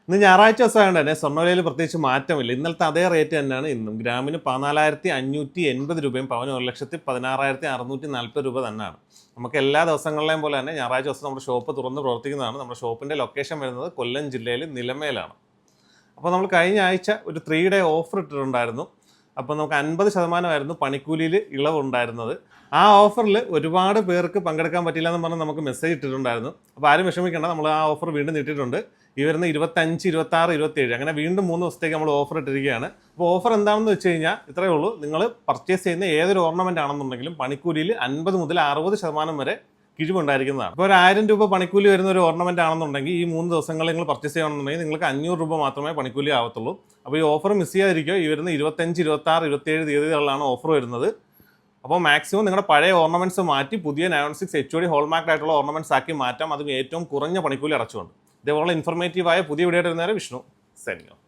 ഇന്ന് ഞായറാഴ്ച ദിവസമായതുകൊണ്ട് തന്നെ സ്വർണ്ണവിലയിൽ പ്രത്യേകിച്ച് മാറ്റമില്ല. ഇന്നലത്തെ അതേ റേറ്റ് തന്നെയാണ് ഇന്നും. ഗ്രാമിന് 14,580 രൂപയും പവന് 1,16,640 രൂപ തന്നെയാണ്. നമുക്ക് എല്ലാ ദിവസങ്ങളിലെയും പോലെ തന്നെ ഞായറാഴ്ച ദിവസം നമ്മുടെ ഷോപ്പ് തുറന്ന് പ്രവർത്തിക്കുന്നതാണ്. നമ്മുടെ ഷോപ്പിൻ്റെ ലൊക്കേഷൻ വരുന്നത് കൊല്ലം ജില്ലയിൽ നിലമേലാണ്. അപ്പോൾ നമ്മൾ കഴിഞ്ഞ ആഴ്ച ഒരു 3 ഡേ ഓഫർ ഇട്ടിട്ടുണ്ടായിരുന്നു. അപ്പോൾ നമുക്ക് 50% പണിക്കൂലിയിൽ ഇളവുണ്ടായിരുന്നത്. ആ ഓഫറിൽ ഒരുപാട് പേർക്ക് പങ്കെടുക്കാൻ പറ്റില്ല എന്ന് പറഞ്ഞ് നമുക്ക് മെസ്സേജ് ഇട്ടിട്ടുണ്ടായിരുന്നു. അപ്പോൾ ആരും വിഷമിക്കേണ്ട, നമ്മൾ ആ ഓഫർ വീണ്ടും നീട്ടിയിട്ടുണ്ട്. ഈ വരുന്ന 25, 26, 27 അങ്ങനെ വീണ്ടും 3 ദിവസത്തേക്ക് നമ്മൾ ഓഫർ ഇട്ടിരിക്കുകയാണ്. അപ്പോൾ ഓഫർ എന്താണെന്ന് വെച്ച് കഴിഞ്ഞാൽ ഇത്രയേ ഉള്ളൂ. നിങ്ങൾ പർച്ചേസ് ചെയ്യുന്ന ഏതൊരു ഓർണമെൻ്റ് ആണെന്നുണ്ടെങ്കിലും പണിക്കൂലിയിൽ 50 മുതൽ 60% വരെ കിഴിവുണ്ടായിരിക്കുന്നതാണ്. ഇപ്പോൾ ഒരു 1000 രൂപ പണിക്കൂലി വരുന്ന ഒരു ഓർണമെൻ്റ് ആണെന്നുണ്ടെങ്കിൽ ഈ 3 ദിവസങ്ങളിൽ നിങ്ങൾ പർച്ചേസ് ചെയ്യണമെന്നുണ്ടെങ്കിൽ നിങ്ങൾക്ക് 500 രൂപ മാത്രമേ പണിക്കൂലി ആവത്തുള്ളൂ. അപ്പോൾ ഈ ഓഫർ മിസ് ചെയ്യാതിരിക്കുക. ഈ വരുന്ന 25, 26, 27 തീയതികളിലാണ് ഓഫർ വരുന്നത്. അപ്പോൾ മാക്സിമം നിങ്ങളുടെ പഴയ ഓർണമെൻറ്റ്സ് മാറ്റി പുതിയ 916 HOD ഹോൾമാർക്ഡ് ആയിട്ടുള്ള ഓർണമെൻറ്റ്സ് ആക്കി മാറ്റാം. അതും ഏറ്റവും കുറഞ്ഞ പണിക്കൂലി അടച്ചുകൊണ്ട്. ഇതേപോലെ ഇൻഫോർമേറ്റീവായ പുതിയ വീഡിയോ വരുന്നവരെ വിഷ്ണു സൈനിങ് ഓഫ്.